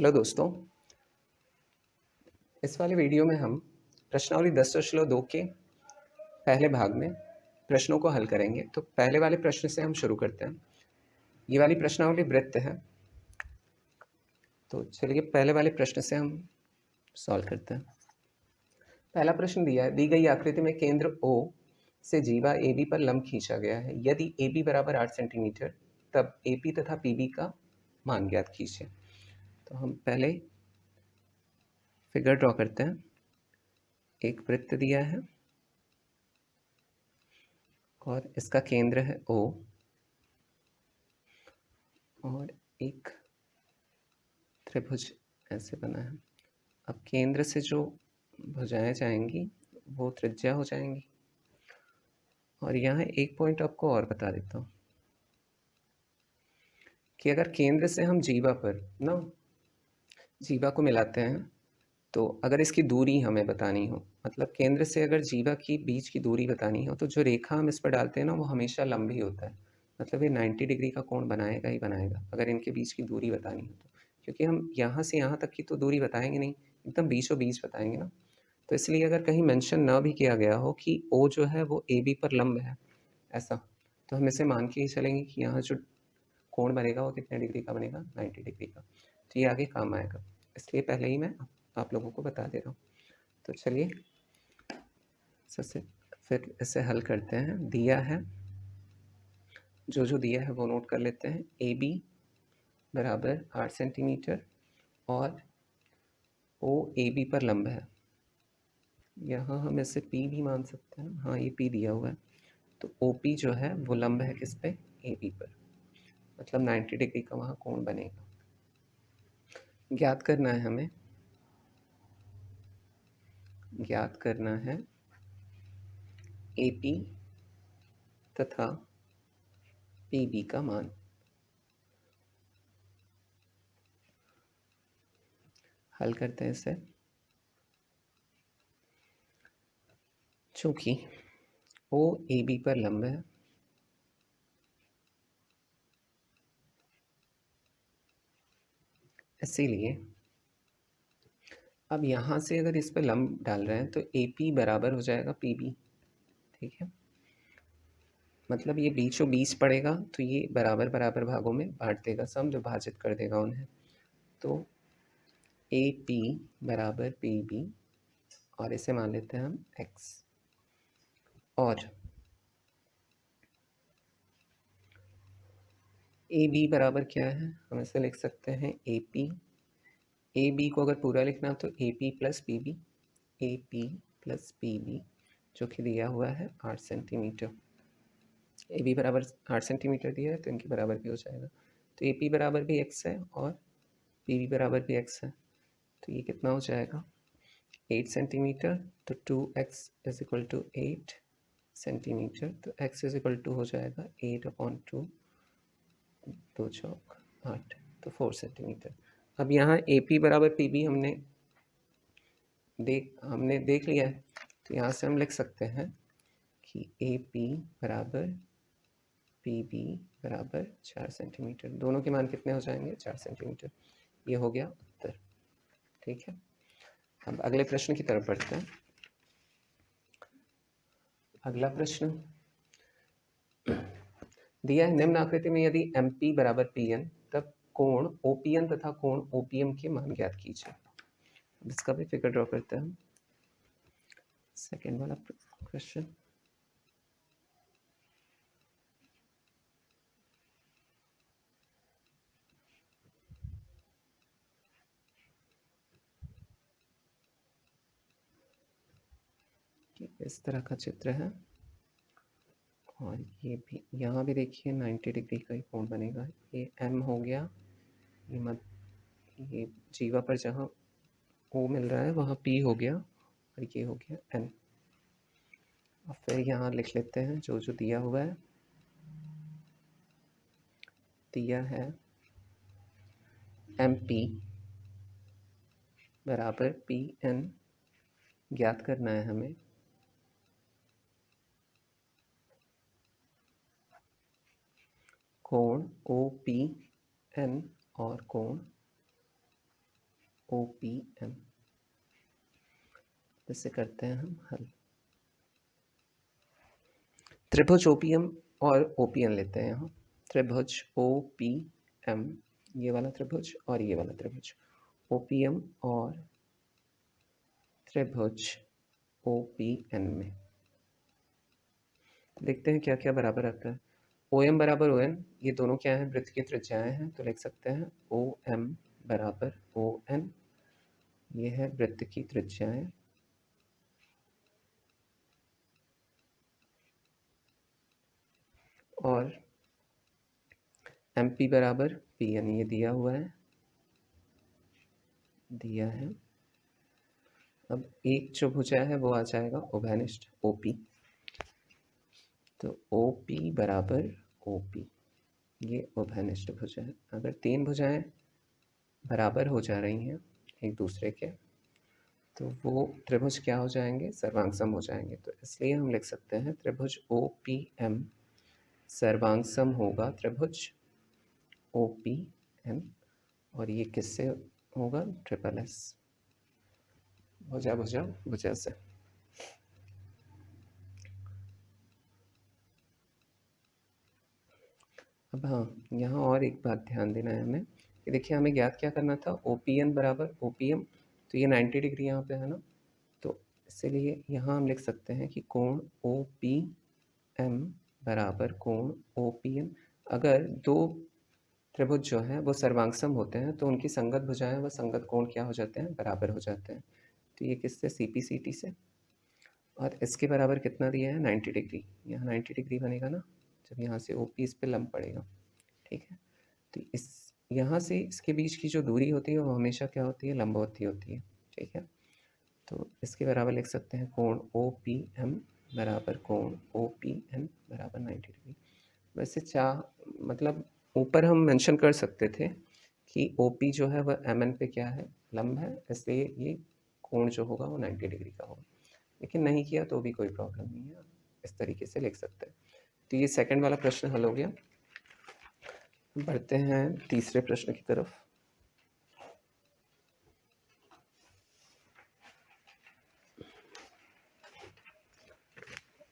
Hello दोस्तों, इस वाले वीडियो में हम प्रश्नावली 10.2 के पहले भाग में प्रश्नों को हल करेंगे। तो पहले वाले प्रश्न से हम शुरू करते हैं। ये वाली प्रश्नावली वृत्त है, तो चलिए पहले वाले प्रश्न से हम सॉल्व करते हैं। पहला प्रश्न दिया है, दी गई आकृति में केंद्र O से जीवा AB पर लंब खींचा गया है। यदि AB बराबर 8 सेंटीमीटर तब AP तथा PB का मान ज्ञात कीजिए। तो हम पहले फिगर ड्रॉ करते हैं। एक वृत्त दिया है और इसका केंद्र है O और एक त्रिभुज ऐसे बना है। अब केंद्र से जो भुजाएं जाएंगी वो त्रिज्या हो जाएंगी। और यहाँ एक पॉइंट आपको और बता देता हूँ कि अगर केंद्र से हम जीवा को मिलाते हैं, तो अगर इसकी दूरी हमें बतानी हो, मतलब केंद्र से अगर जीवा की बीच की दूरी बतानी हो, तो जो रेखा हम इस पर डालते हैं ना, वो हमेशा लंब ही होता है। मतलब ये 90 डिग्री का कोण बनाएगा ही बनाएगा अगर इनके बीच की दूरी बतानी हो तो, क्योंकि हम यहाँ से यहाँ तक की तो दूरी बताएंगे नहीं, एकदम बीचों बीच बताएंगे ना। तो इसलिए अगर कहीं मेंशन ना भी किया गया हो कि ओ जो है वो ए बी पर लंब है ऐसा, तो हम इसे मान के ही चलेंगे कि यहाँ जो कोण बनेगा वो कितने डिग्री का बनेगा, 90 डिग्री का। तो ये आगे काम आएगा, इसलिए पहले ही मैं आप लोगों को बता दे रहा हूँ। तो चलिए सबसे फिर इसे हल करते हैं। दिया है, जो दिया है वो नोट कर लेते हैं। ए बी बराबर 8 सेंटीमीटर और ओ ए बी पर लंब है। यहाँ हम इसे P भी मान सकते हैं। हाँ, ये P दिया हुआ है। तो OP जो है वो लंब है किस पे, AB पर, मतलब 90 डिग्री का वहाँ कोण बनेगा। ज्ञात करना है हमें, ज्ञात करना है AP तथा PB का मान। हल करते हैं इसे। चूंकि O AB पर लंब है, इसीलिए अब यहाँ से अगर इस पर लंब डाल रहे हैं तो AP बराबर हो जाएगा PB। ठीक है, मतलब ये बीचों बीच पड़ेगा, तो ये बराबर बराबर भागों में बांट देगा, सम विभाजित कर देगा उन्हें। तो AP बराबर PB और इसे मान लेते हैं हम X। और AB बराबर क्या है, हम इसे लिख सकते हैं AP। AB को अगर पूरा लिखना तो AP plus PB, AP plus PB, जो कि दिया हुआ है 8 सेंटीमीटर। AB बराबर 8 सेंटीमीटर दिया है तो इनके बराबर भी हो जाएगा। तो AP बराबर भी X है और PB बराबर भी X है। तो ये कितना हो जाएगा, 8 सेंटीमीटर, तो 2x is equal to 8 centimetre. तो x इज इक्वल टू हो जाएगा 8/2, 2 चौक 8, तो 4 सेंटीमीटर। अब यहाँ AP बराबर PB हमने देख लिया है, तो यहाँ से हम लिख सकते हैं कि AP बराबर PB बराबर 4 सेंटीमीटर। दोनों के मान कितने हो जाएंगे, 4 सेंटीमीटर। ये हो गया उत्तर। ठीक है, अब अगले प्रश्न की तरफ बढ़ते हैं। अगला प्रश्न दिया है, निम्न आकृति में यदि MP बराबर PN तब कोण OPN तथा कोण OPM के मान ज्ञात कीजिए। अब इसका भी फिगर ड्रॉ करते हैं। सेकेंड वाला क्वेश्चन, इस तरह का चित्र है और ये भी, यहाँ भी देखिए 90 डिग्री का ही कोण बनेगा। ये M हो गया, ये जीवा पर जहाँ O मिल रहा है वहाँ P हो गया और ये हो गया N। और फिर यहाँ लिख लेते हैं जो दिया हुआ है। दिया है MP बराबर PN, ज्ञात करना है हमें कोण OPN और कोण OPM। इससे करते हैं हम हल। त्रिभुज OPM और OPN लेते हैं यहाँ। त्रिभुज OPM, ये वाला त्रिभुज और ये वाला त्रिभुज, OPM और त्रिभुज OPN में देखते हैं क्या क्या बराबर आता है। OM बराबर ON, ये दोनों क्या है, वृत्त की त्रिज्याएं हैं, तो लिख सकते हैं OM बराबर ON, ये है वृत्त की त्रिज्याएं, और MP बराबर PN, ये दिया हुआ है, दिया है। अब एक जो भुजा है वो आ जाएगा उभयनिष्ठ OP, तो OP बराबर OP, ये उभयनिष्ठ भुजा है। अगर तीन भुजाएं बराबर हो जा रही हैं एक दूसरे के, तो वो त्रिभुज क्या हो जाएंगे, सर्वांगसम हो जाएंगे। तो इसलिए हम लिख सकते हैं त्रिभुज OPM सर्वांगसम होगा त्रिभुज OPN, और ये किससे होगा, ट्रिपल S, भुजा भुजा भुजा से। अब हाँ, यहाँ और एक बात ध्यान देना है हमें कि देखिए हमें ज्ञात क्या करना था, OPN बराबर OPM, तो ये 90 डिग्री यहाँ पे है ना, तो इसीलिए यहाँ हम लिख सकते हैं कि कोण OPM बराबर कोण OPN। अगर दो त्रिभुज जो हैं वो सर्वांगसम होते हैं तो उनकी संगत भुजाएं व संगत कोण क्या हो जाते हैं, बराबर हो जाते हैं। तो ये किससे, CP/CT से। और इसके बराबर कितना दिया है, 90 डिग्री, यहाँ 90 डिग्री बनेगा ना जब यहाँ से OP इस पे लंब पड़ेगा, ठीक है। तो इस यहाँ से इसके बीच की जो दूरी होती है वो हमेशा क्या होती है, लंबवती होती है, ठीक है। तो इसके बराबर लिख सकते हैं कोण OPM बराबर कोण OPN बराबर 90 डिग्री। वैसे मतलब ऊपर हम मेंशन कर सकते थे कि OP जो है वह MN पे क्या है, लंब है, इसलिए ये कोण जो होगा वो 90 डिग्री का होगा, लेकिन नहीं किया तो भी कोई प्रॉब्लम नहीं है, इस तरीके से लिख सकते हैं। तो ये सेकंड वाला प्रश्न हल हो गया। बढ़ते हैं तीसरे प्रश्न की तरफ।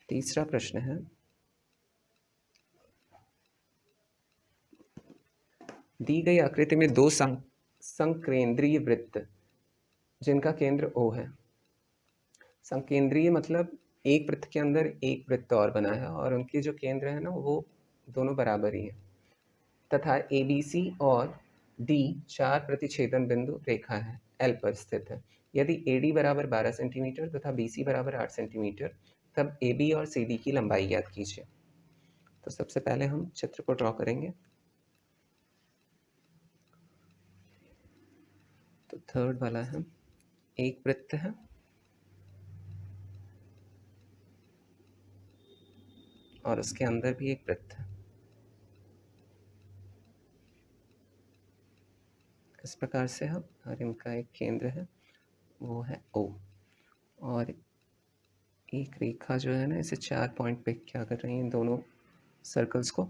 तीसरा प्रश्न है, दी गई आकृति में दो संकेंद्रीय वृत्त जिनका केंद्र O है। संकेंद्रीय मतलब एक वृत्त के अंदर एक वृत्त और बना है और उनके जो केंद्र है ना वो दोनों बराबर ही है, तथा ABC और D चार प्रतिच्छेदन बिंदु रेखा है L पर स्थित है। यदि AD बराबर 12 सेंटीमीटर तथा BC बराबर 8 सेंटीमीटर, तब AB और CD की लंबाई ज्ञात कीजिए। तो सबसे पहले हम चित्र को ड्रॉ करेंगे। तो थर्ड वाला है, एक वृत्त है और उसके अंदर भी एक वृत्त है। इस प्रकार से हम, और इनका एक केंद्र है वो है O, और एक रेखा जो है ना इसे चार पॉइंट पे क्या कर रही है, दोनों सर्कल्स को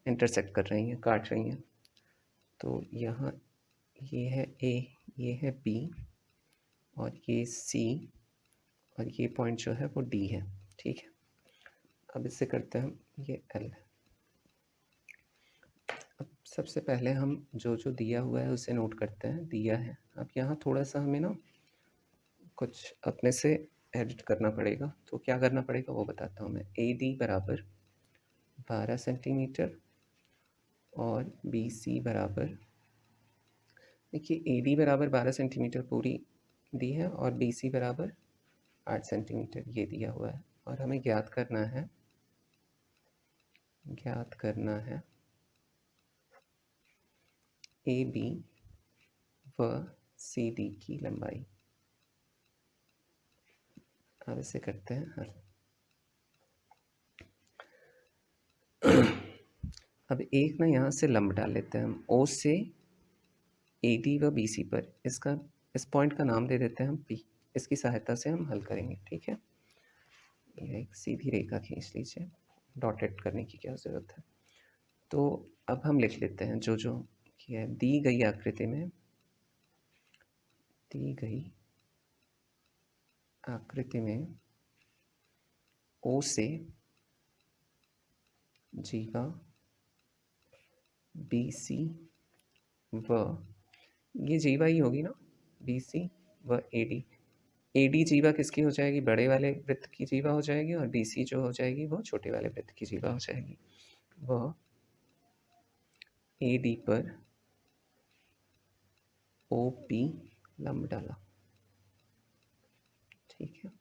इंटरसेक्ट कर रही हैं, काट रही हैं। तो यहाँ ये है A, ये है B, और ये C, और ये पॉइंट जो है वो D है, ठीक है। अब इससे करते हैं हम, ये L है। अब सबसे पहले हम जो जो दिया हुआ है उसे नोट करते हैं, दिया है। अब यहाँ थोड़ा सा हमें ना कुछ अपने से एडिट करना पड़ेगा, तो क्या करना पड़ेगा वो बताता हूँ मैं। AD बराबर 12 सेंटीमीटर और BC बराबर, देखिए AD बराबर 12 सेंटीमीटर पूरी दी है और BC बराबर 8 सेंटीमीटर ये दिया हुआ है, और हमें ज्ञात करना है AB व CD की लंबाई। अब इसे करते हैं हल। अब एक ना यहाँ से लंब डाल लेते हैं हम, O से AD व BC पर, इसका इस पॉइंट का नाम दे देते हैं हम P। इसकी सहायता से हम हल करेंगे, ठीक है। ये एक सीधी रेखा खींच लीजिए, डॉटेड करने की क्या ज़रूरत है। तो अब हम लिख लेते हैं जो जो किया है दी गई आकृति में, दी गई आकृति में ओ से जीवा BC व ये जीवा ही होगी ना, BC व AD। AD जीवा किसकी हो जाएगी, बड़े वाले वृत्त की जीवा हो जाएगी, और BC जो हो जाएगी वो छोटे वाले वृत्त की जीवा हो जाएगी। वह AD पर OP लंब डाला। ठीक है,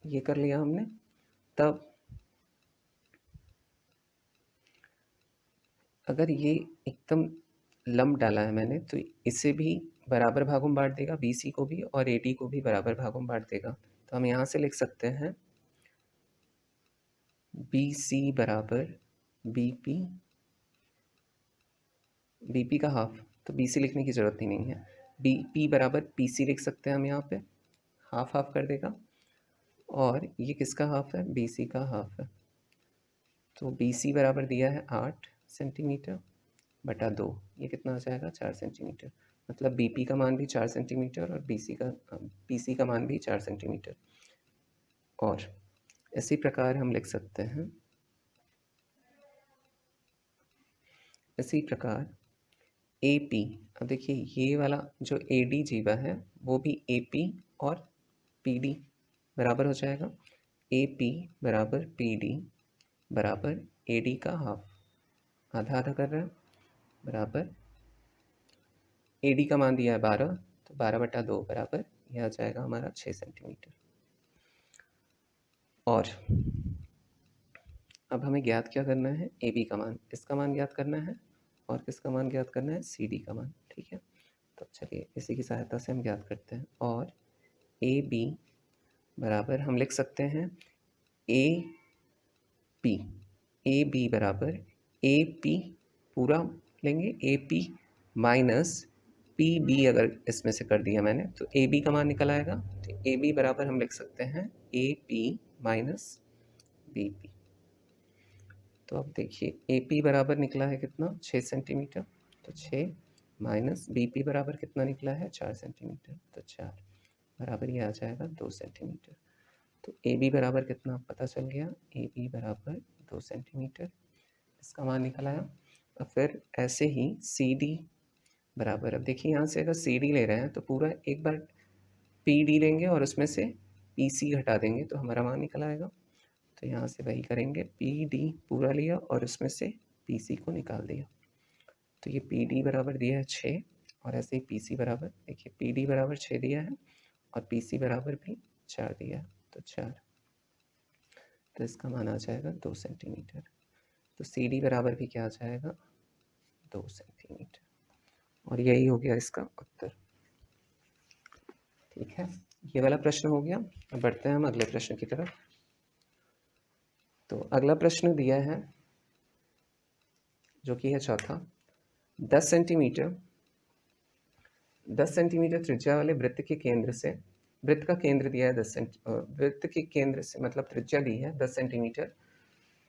ये कर लिया हमने। तब अगर ये एकदम लंब डाला है मैंने, तो इसे भी बराबर भागों में बांट देगा, BC को भी और AD को भी बराबर भागों में बांट देगा। तो हम यहाँ से लिख सकते हैं BC बराबर BP, BP का हाफ, तो BC लिखने की ज़रूरत ही नहीं है। BP बराबर PC लिख सकते हैं हम, यहाँ पे हाफ हाफ कर देगा। और ये किसका हाफ है, BC का हाफ है। तो BC बराबर दिया है 8 सेंटीमीटर बटा 2, ये कितना हो जाएगा, 4 सेंटीमीटर। मतलब BP का मान भी 4 सेंटीमीटर और BC का मान भी 4 सेंटीमीटर। और इसी प्रकार हम लिख सकते हैं, इसी प्रकार AP, अब देखिए ये वाला जो AD जीवा है वो भी AP और PD बराबर हो जाएगा। AP बराबर PD बराबर AD का हाफ, आधा आधा कर रहे हैं, बराबर AD का मान दिया है 12, तो 12/2 बराबर यह आ जाएगा हमारा 6 सेंटीमीटर। और अब हमें ज्ञात क्या करना है, AB का मान, इसका मान ज्ञात करना है, और किसका मान ज्ञात करना है, CD का मान। ठीक है, तो चलिए इसी की सहायता से हम ज्ञात करते हैं। और AB बराबर हम लिख सकते हैं AB बराबर AP पूरा लेंगे, AP माइनस PB, अगर इसमें से कर दिया मैंने तो AB का मान निकल आएगा। तो AB बराबर हम लिख सकते हैं AP माइनस BP। तो अब देखिए AP बराबर निकला है कितना, 6 सेंटीमीटर, तो 6 माइनस BP बराबर कितना निकला है, 4 सेंटीमीटर, तो 4 बराबर ये आ जाएगा 2 सेंटीमीटर। तो AB बराबर कितना पता चल गया, AB बराबर 2 सेंटीमीटर, इसका मान निकल आया। और फिर ऐसे ही CD बराबर, अब देखिए यहाँ से अगर CD ले रहे हैं तो पूरा एक बार PD लेंगे और उसमें से PC घटा देंगे तो हमारा मान निकल आएगा। तो यहाँ से वही करेंगे, PD पूरा लिया और उसमें से PC को निकाल दिया। तो ये PD बराबर दिया है 6, और ऐसे ही PC बराबर, देखिए PD बराबर 6 दिया है और PC बराबर भी 4 दिया है, तो 4, तो इसका मान आ जाएगा 2 सेंटीमीटर। तो CD बराबर भी क्या आ जाएगा, 2 सेंटीमीटर। और यही हो गया इसका उत्तर। ठीक है, ये वाला प्रश्न हो गया। अब बढ़ते हैं हम अगले प्रश्न की तरफ। तो अगला प्रश्न दिया है जो कि है चौथा, 10 सेंटीमीटर 10 सेंटीमीटर त्रिज्या वाले वृत्त के केंद्र से, वृत्त का केंद्र दिया है 10 वृत्त के केंद्र से मतलब त्रिज्या दी है 10 सेंटीमीटर,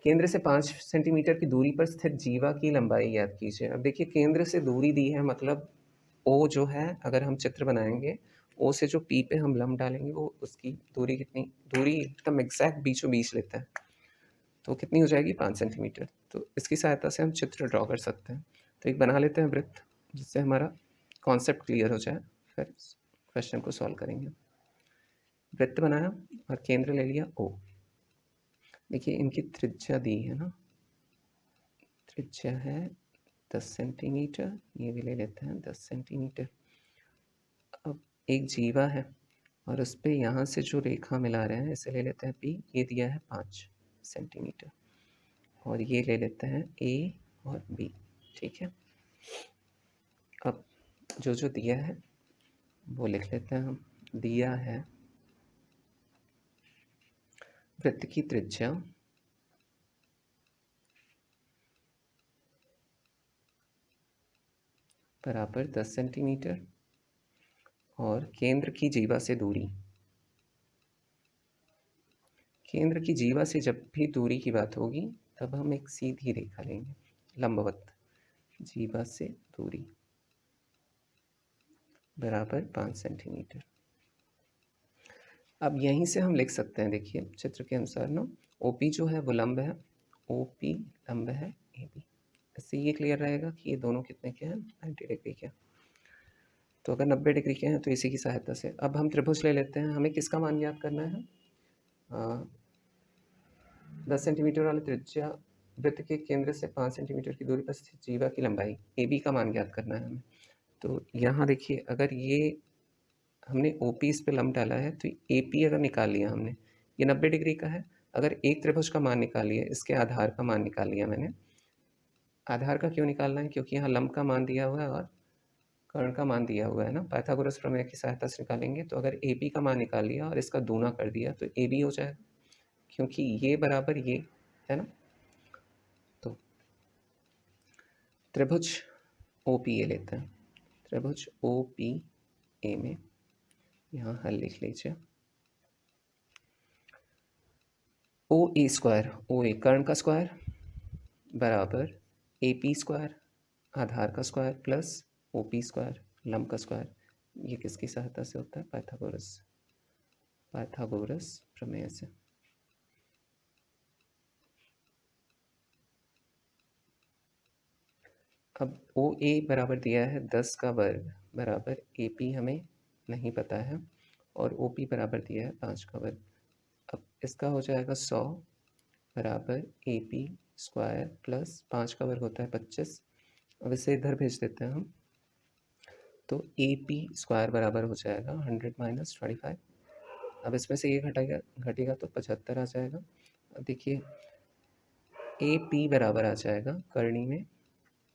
केंद्र से 5 सेंटीमीटर की दूरी पर स्थित जीवा की लंबाई ज्ञात कीजिए। अब देखिए केंद्र से दूरी दी है, मतलब O जो है, अगर हम चित्र बनाएंगे O से जो P पे हम लंब डालेंगे वो उसकी दूरी कितनी, दूरी एकदम एग्जैक्ट बीचों बीच लेता है, तो कितनी हो जाएगी, 5 सेंटीमीटर। तो इसकी सहायता से हम चित्र ड्रॉ कर सकते हैं। तो एक बना लेते हैं वृत्त, जिससे हमारा कॉन्सेप्ट क्लियर हो जाए, फिर क्वेश्चन को सॉल्व करेंगे। वृत्त बनाया और केंद्र ले लिया O। देखिए इनकी त्रिज्या दी है ना, त्रिज्या है 10 सेंटीमीटर, ये भी ले लेते हैं 10 सेंटीमीटर। अब एक जीवा है और उस पर यहाँ से जो रेखा मिला रहे हैं इसे ले लेते हैं P, ये दिया है 5 सेंटीमीटर, और ये ले लेते हैं A और B। ठीक है, अब जो जो दिया है वो लिख लेते हैं हम। दिया है वृत्त की त्रिज्या बराबर 10 सेंटीमीटर और केंद्र की जीवा से दूरी, केंद्र की जीवा से जब भी दूरी की बात होगी तब हम एक सीधी रेखा लेंगे लंबवत, जीवा से दूरी। बराबर 5 सेंटीमीटर। अब यहीं से हम लिख सकते हैं, देखिए चित्र के अनुसार ना, OP जो है वो लंब है, OP लंब है AB। इससे ये क्लियर रहेगा कि ये दोनों कितने के हैं, 90 डिग्री के। तो अगर 90 डिग्री के हैं तो इसी की सहायता से अब हम त्रिभुज ले लेते हैं। हमें किसका मान ज्ञात करना है, 10 सेंटीमीटर वाले त्रिज्या वृत्त के केंद्र से 5 सेंटीमीटर की दूरी पर स्थित जीवा की लंबाई AB का मान ज्ञात करना है हमें। तो यहाँ देखिए, अगर ये हमने OP इस पे लंब डाला है तो AP अगर निकाल लिया हमने, ये 90 डिग्री का है। अगर एक त्रिभुज का मान निकाल लिया, इसके आधार का मान निकाल लिया मैंने। आधार का क्यों निकालना है, क्योंकि यहाँ लंब का मान दिया हुआ है और कर्ण का मान दिया हुआ है ना। पाइथागोरस प्रमेय की सहायता से निकालेंगे तो अगर AP का मान निकाल लिया और इसका दूना कर दिया तो AB हो जाएगा, क्योंकि ये बराबर ये है ना। तो त्रिभुज OPA लेते हैं। त्रिभुज OPA में यहाँ हल लिख लीजिए। OA स्क्वायर, OA कर्ण का स्क्वायर बराबर AP स्क्वायर आधार का स्क्वायर प्लस OP स्क्वायर लंब का स्क्वायर। ये किसकी सहायता से होता है, पाइथागोरस प्रमेय से। अब OA बराबर दिया है 10 का वर्ग बराबर AP हमें नहीं पता है, और OP बराबर दिया है 5 का वर्ग। अब इसका हो जाएगा 100 बराबर AP स्क्वायर प्लस 5 का वर्ग होता है 25। अब इसे इधर भेज देते हैं हम, तो AP स्क्वायर बराबर हो जाएगा 100 माइनस 25। अब इसमें से ये घटेगा तो 75 आ जाएगा। अब देखिए AP बराबर आ जाएगा करणी में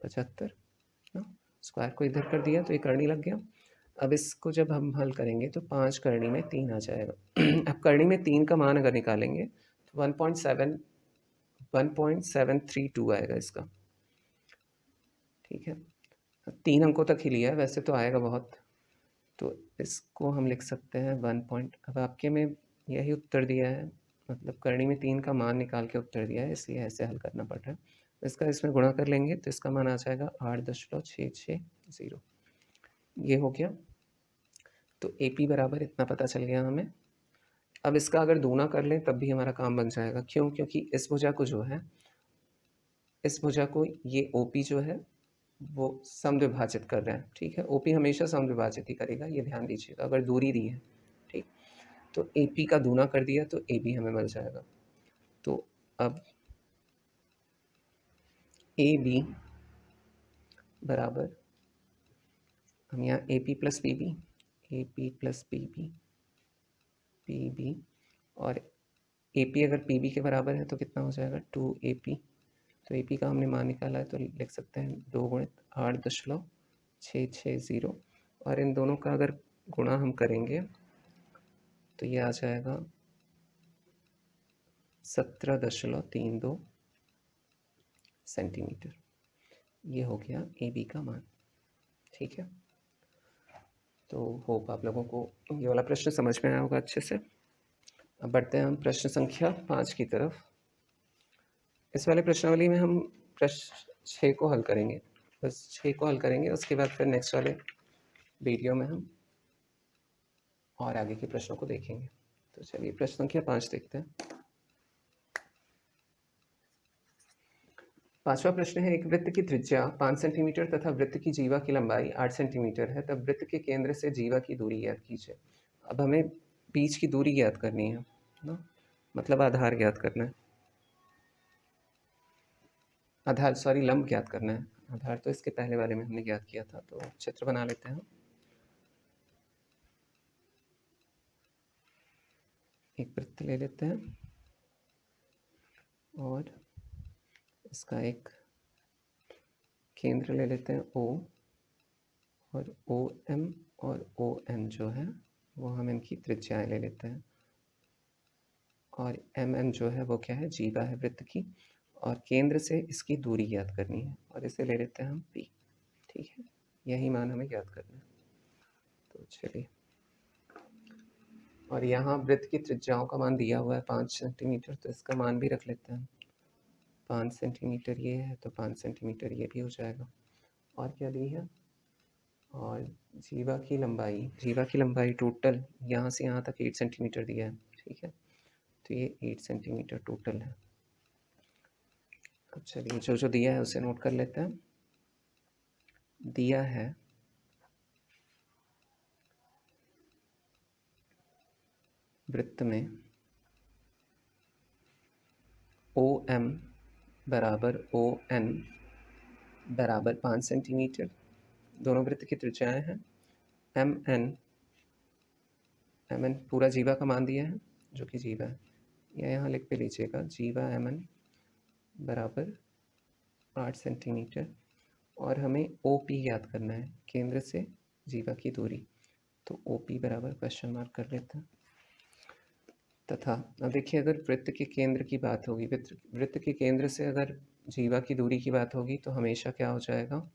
75 ना, स्क्वायर को इधर कर दिया तो ये करणी लग गया। अब इसको जब हम हल करेंगे तो 5 करणी में 3 आ जाएगा। अब करणी में 3 का मान अगर निकालेंगे तो 1.732 आएगा इसका, ठीक है। 3 अंकों तक ही लिया है, वैसे तो आएगा बहुत। तो इसको हम लिख सकते हैं 1 पॉइंट, अब आपके में यही उत्तर दिया है, मतलब करणी में 3 का मान निकाल के उत्तर दिया है, इसलिए ऐसे हल करना पड़ रहा है। इसका इसमें गुणा कर लेंगे तो इसका मान आ जाएगा 8.660। ये हो गया। तो AP बराबर इतना पता चल गया हमें। अब इसका अगर दूना कर लें तब भी हमारा काम बन जाएगा। क्यों, क्योंकि इस भुजा को जो है, इस भुजा को ये OP जो है वो समद्विभाजित कर रहे हैं, ठीक है। OP हमेशा समद्विभाजित ही करेगा, ये ध्यान दीजिएगा, अगर दूरी दी है, ठीक। तो AP का दूना कर दिया तो AB हमें मिल जाएगा। तो अब AB बराबर, हम यहाँ AP plus PB, AP plus PB और AP अगर PB के बराबर है तो कितना हो जाएगा 2AP। तो AP का हमने मान निकाला है तो लिख सकते हैं 2 गुणित 8.660, और इन दोनों का अगर गुणा हम करेंगे तो ये आ जाएगा 17.32 सेंटीमीटर। ये हो गया AB का मान, ठीक है। तो होप आप लोगों को ये वाला प्रश्न समझ में आया होगा अच्छे से। अब बढ़ते हैं हम प्रश्न संख्या 5 की तरफ। इस वाले प्रश्नावली में हम प्रश्न 6 को हल करेंगे, बस 6 को हल करेंगे, उसके बाद फिर नेक्स्ट वाले वीडियो में हम और आगे के प्रश्नों को देखेंगे। तो चलिए प्रश्न संख्या 5 देखते हैं। पांचवा प्रश्न है, एक वृत्त की त्रिज्या 5 सेंटीमीटर तथा वृत्त की जीवा की लंबाई 8 सेंटीमीटर है, तब वृत्त के केंद्र से जीवा की दूरी ज्ञात कीजिए। अब हमें बीच की दूरी ज्ञात करनी है ना, मतलब आधार ज्ञात करना है, आधार सॉरी लंब ज्ञात करना है। आधार तो इसके पहले वाले में हमने ज्ञात किया था। तो चित्र बना लेते हैं, एक वृत्त ले लेते हैं और इसका एक केंद्र ले लेते हैं O, और OM और ON जो है वो हम इनकी त्रिज्याएं ले लेते हैं, और MM जो है वो क्या है, जीवा है वृत्त की, और केंद्र से इसकी दूरी ज्ञात करनी है, और इसे ले लेते हैं हम P, ठीक है। यही मान हमें ज्ञात करना है। तो चलिए, और यहाँ वृत्त की त्रिज्याओं का मान दिया हुआ है 5 सेंटीमीटर, तो इसका मान भी रख लेते हैं। 5 सेंटीमीटर ये है तो 5 सेंटीमीटर ये भी हो जाएगा। और क्या दी है, और जीवा की लंबाई टोटल यहाँ से यहाँ तक 8 सेंटीमीटर दिया है, ठीक है। तो ये 8 सेंटीमीटर टोटल है। अब चलिए जो जो दिया है उसे नोट कर लेते हैं। दिया है वृत्त में OM बराबर ON बराबर 5 सेंटीमीटर, दोनों वृत्त की त्रिज्याएं हैं। MN पूरा जीवा का मान दिया है, जो कि जीवा है, या यहाँ लिख पे लीजिएगा जीवा MN बराबर 8 सेंटीमीटर। और हमें OP याद करना है, केंद्र से जीवा की दूरी। तो OP बराबर क्वेश्चन मार्क कर लेते हैं। तथा अब देखिए, अगर वृत्त के केंद्र की बात होगी, वृत्त के केंद्र से अगर जीवा की दूरी की बात होगी, तो हमेशा क्या हो जाएगा,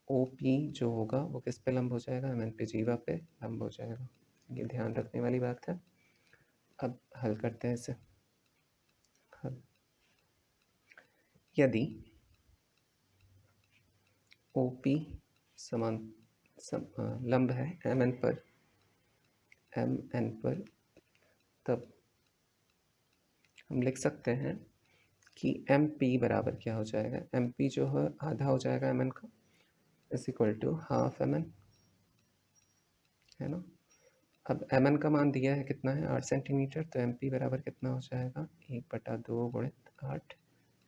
OP जो होगा वो किस पे लंब हो जाएगा, MN पे, जीवा पे लंब हो जाएगा। ये ध्यान रखने वाली बात है। अब हल करते हैं इसे। हल, यदि OP समान लंब है MN पर, तब हम लिख सकते हैं कि MP बराबर क्या हो जाएगा, MP जो है आधा हो जाएगा MN का, is equal to half MN, है ना। अब MN का मान दिया है कितना है, 8 सेंटीमीटर। तो MP बराबर कितना हो जाएगा, 1/2 गुणित 8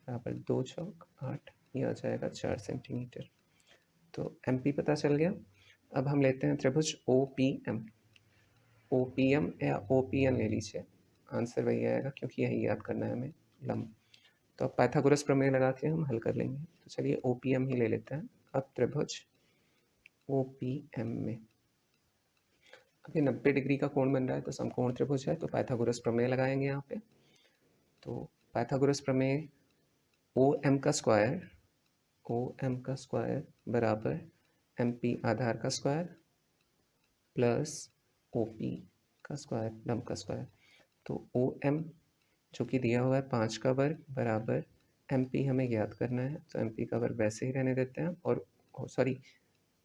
बराबर 2 चौक 8, ये आ जाएगा 4 सेंटीमीटर। तो MP पता चल गया। अब हम लेते हैं त्रिभुज OPM। OPM या OPN ले लीजिए, आंसर वही आएगा, क्योंकि यही याद करना है हमें, लंब। तो अब पाइथागोरस प्रमेय लगा के हम हल कर लेंगे। तो चलिए OPM ही ले लेते हैं। अब त्रिभुज OPM में अब ये 90 डिग्री का कोण बन रहा है, तो समकोण त्रिभुज है, तो पाइथागोरस प्रमेय लगाएंगे यहाँ पे। तो पाइथागोरस प्रमेय OM का स्क्वायर बराबर MP आधार का स्क्वायर प्लस OP का स्क्वायर, लंब का स्क्वायर। तो OM जो कि दिया हुआ है 5 का वर्ग बराबर MP हमें ज्ञात करना है, तो MP का वर्ग वैसे ही रहने देते हैं। और सॉरी,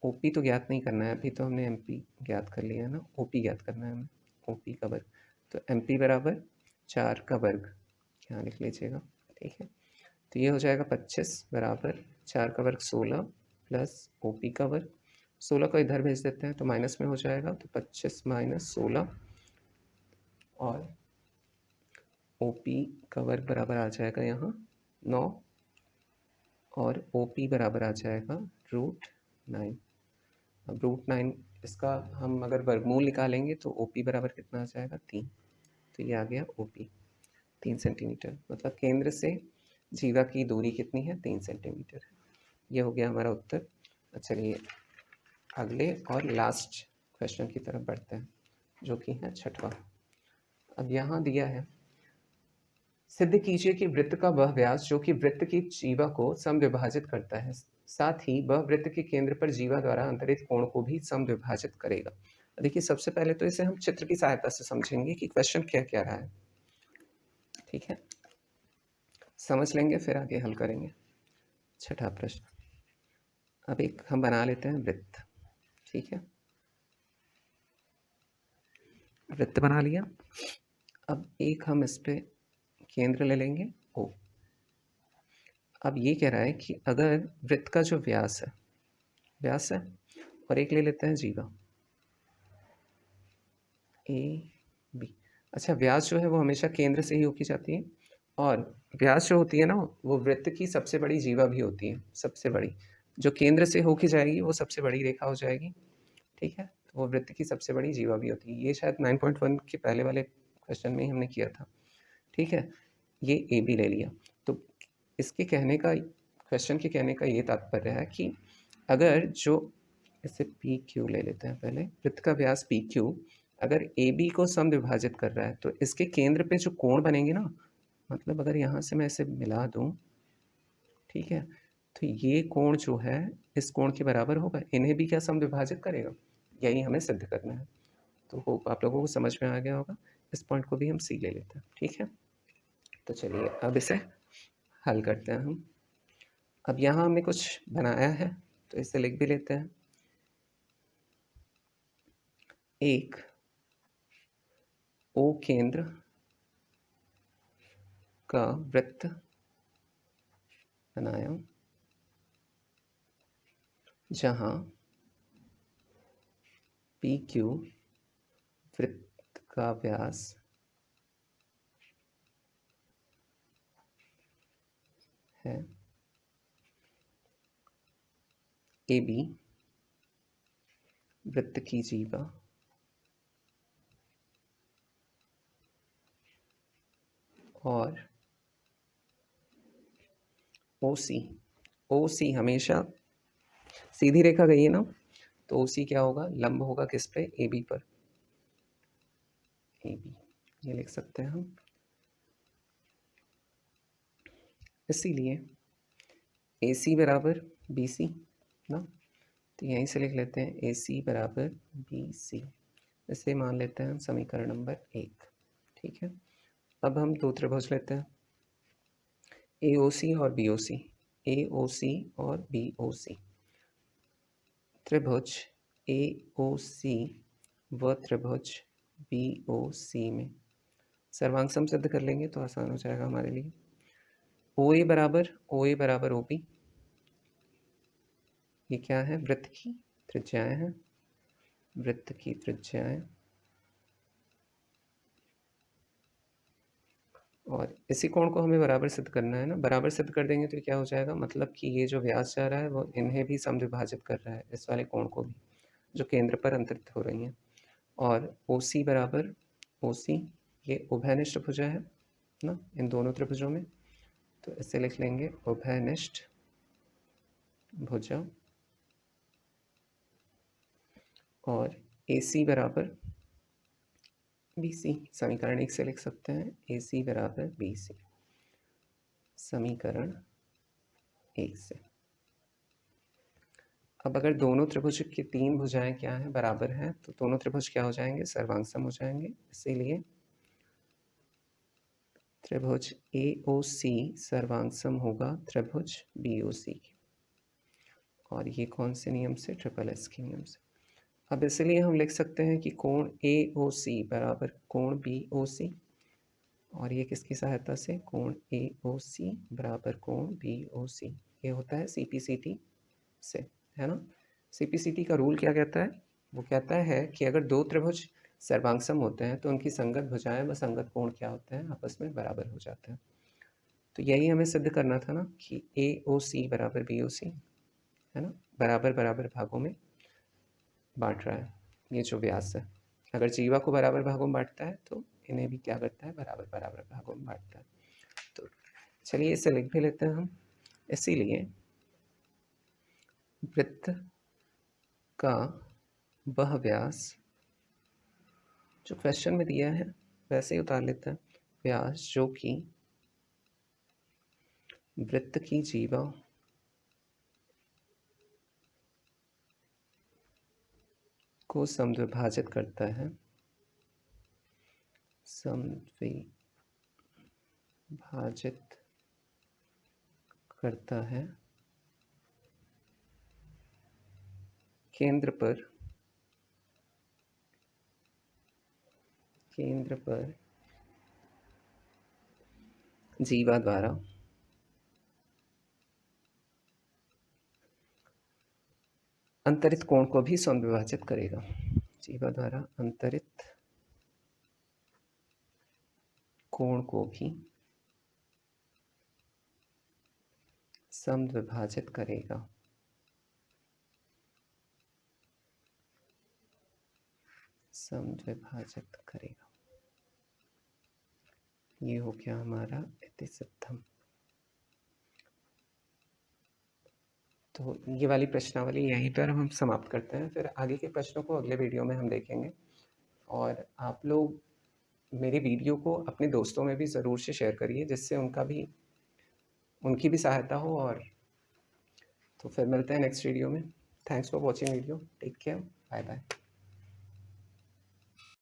OP तो ज्ञात नहीं करना है, अभी तो हमने MP ज्ञात कर लिया है ना, OP ज्ञात करना है हमें, OP का वर्ग। तो MP बराबर 4 का वर्ग यहाँ लिख लीजिएगा, ठीक है। तो ये हो जाएगा 25 बराबर 4 का वर्ग 16 प्लस OP का वर्ग। 16 को इधर भेज देते हैं तो माइनस में हो जाएगा, तो 25 माइनस 16, और OP का वर्ग बराबर आ जाएगा यहाँ 9, और OP बराबर आ जाएगा √9। अब √9 इसका हम अगर वर्गमूल निकालेंगे तो OP बराबर कितना आ जाएगा, 3। तो ये आ गया OP 3 सेंटीमीटर, मतलब केंद्र से जीवा की दूरी कितनी है, 3 सेंटीमीटर है। ये हो गया हमारा उत्तर। चलिए अगले और लास्ट क्वेश्चन की तरफ बढ़ते हैं, जो कि है 6वां। अब यहाँ दिया है, सिद्ध कीजिए कि वृत्त का वह व्यास जो कि वृत्त की जीवा को समविभाजित करता है, साथ ही वह वृत्त के केंद्र पर जीवा द्वारा अंतरित कोण को भी समविभाजित करेगा। देखिए, सबसे पहले तो इसे हम चित्र की सहायता से समझेंगे कि क्वेश्चन क्या क्या रहा है, ठीक है। समझ लेंगे फिर आगे हल करेंगे। 6वां प्रश्न। अब एक हम बना लेते हैं वृत्त, ठीक है। वृत्त बना लिया। अब एक हम इस पे केंद्र ले लेंगे O। अब ये कह रहा है कि अगर वृत्त का जो व्यास है, और एक ले लेते हैं जीवा AB। अच्छा, व्यास जो है वो हमेशा केंद्र से ही होकी जाती है, और व्यास जो होती है ना, वो वृत्त की सबसे बड़ी जीवा भी होती है, सबसे बड़ी। जो केंद्र से होके जाएगी वो सबसे बड़ी रेखा हो जाएगी, ठीक है। तो वो वृत्त की सबसे बड़ी जीवा भी होती है। ये शायद 9.1 के पहले वाले क्वेश्चन में ही हमने किया था, ठीक है। ये AB ले लिया। तो इसके कहने का, क्वेश्चन के कहने का ये तात्पर्य है कि अगर जो, इसे PQ ले लेते हैं पहले, वृत्त का व्यास PQ अगर AB को समविभाजित कर रहा है, तो इसके केंद्र पे जो कोण बनेंगे ना, मतलब अगर यहाँ से मैं इसे मिला दूँ, ठीक है, तो ये कोण जो है इस कोण के बराबर होगा, इन्हें भी क्या समविभाजित करेगा, यही हमें सिद्ध करना है। तो होप आप लोगों को समझ में आ गया होगा। इस पॉइंट को भी हम C ले लेते हैं, ठीक है। तो चलिए अब इसे हल करते हैं हम। अब यहाँ हमने कुछ बनाया है, तो इसे लिख भी लेते हैं एक ओ केंद्र का वृत्त बनाया जहां पी क्यू वृत्त का व्यास है, ए बी वृत्त की जीवा और ओ सी हमेशा सीधी रेखा गई है ना, तो ओ सी क्या होगा, लंब होगा किस पे, ए बी पर, ए बी ये लिख सकते हैं हम। इसीलिए ए सी बराबर बी सी ना, तो यहीं से लिख लेते हैं ए सी बराबर बी सी। इसे मान लेते हैं हम समीकरण नंबर 1। ठीक है, अब हम दो त्रिभुज लेते हैं, ए ओ सी और बी ओ सी, ए ओ सी और बी ओ सी। त्रिभुज ए ओ सी व त्रिभुज बी ओ सी में सर्वांग सम सिद्ध कर लेंगे तो आसान हो जाएगा हमारे लिए। ओ ए बराबर ओ बी, ये क्या है, वृत्त की त्रिज्याएं हैं, वृत्त की त्रिज्याएं, और इसी कोण को हमें बराबर सिद्ध करना है ना, बराबर सिद्ध कर देंगे तो क्या हो जाएगा, मतलब कि ये जो व्यास जा रहा है वो इन्हें भी समद्विभाजित कर रहा है, इस वाले कोण को भी, जो केंद्र पर अंतरित हो रही हैं। और ओ सी बराबर ओ सी, ये उभयनिष्ठ भुजा है ना इन दोनों त्रिभुजों में, तो इसे लिख लेंगे उभयनिष्ठ भुजा। और ए सी बराबर बी सी, समीकरण 1 से लिख सकते हैं ए सी बराबर बी सी, समीकरण 1 से। अब अगर दोनों त्रिभुज की तीन भुजाएं क्या हैं, बराबर हैं, तो दोनों त्रिभुज क्या हो जाएंगे, सर्वांगसम हो जाएंगे। इसीलिए त्रिभुज ए ओ सी सर्वांगसम होगा त्रिभुज बी ओ सी के, और ये कौन से नियम से, ट्रिपल एस के नियम से। अब इसलिए हम लिख सकते हैं कि कोण ए ओ सी बराबर कोण बी ओ सी, और ये किसकी सहायता से, कोण ए ओ सी बराबर कोण बी ओ सी, ये होता है सी पी सी टी से, है ना। सी पी सी टी का रूल क्या कहता है, वो कहता है कि अगर दो त्रिभुज सर्वांगसम होते हैं तो उनकी संगत भुजाएं व संगत कोण क्या होते हैं, आपस में बराबर हो जाते हैं। तो यही हमें सिद्ध करना था ना कि ए ओ सी बराबर बी ओ सी, है ना, बराबर बराबर भागों में बांट रहा है ये जो व्यास है। अगर जीवा को बराबर भागों में बांटता है तो इन्हें भी क्या करता है, बराबर बराबर भागों में बांटता है। तो चलिए इसे लिख भी लेते हैं हम। इसीलिए वृत्त का वह व्यास जो क्वेश्चन में दिया है वैसे ही उतार लेते हैं, व्यास जो कि वृत्त की जीवा को समद्विभाजित करता है, समद्विभाजित करता है केंद्र पर जीवा द्वारा अंतरित कोण को भी समद्विभाजित करेगा, जीवा द्वारा अंतरित कोण को भी समद्विभाजित करेगा। समद्विभाजित करेगा, ये हो गया हमारा इति सिद्धम। तो ये वाली प्रश्नावली यहीं पर हम समाप्त करते हैं, फिर आगे के प्रश्नों को अगले वीडियो में हम देखेंगे। और आप लोग मेरी वीडियो को अपने दोस्तों में भी ज़रूर से शेयर करिए, जिससे उनकी भी सहायता हो। और तो फिर मिलते हैं नेक्स्ट वीडियो में। Thanks for watching video, take care, bye bye.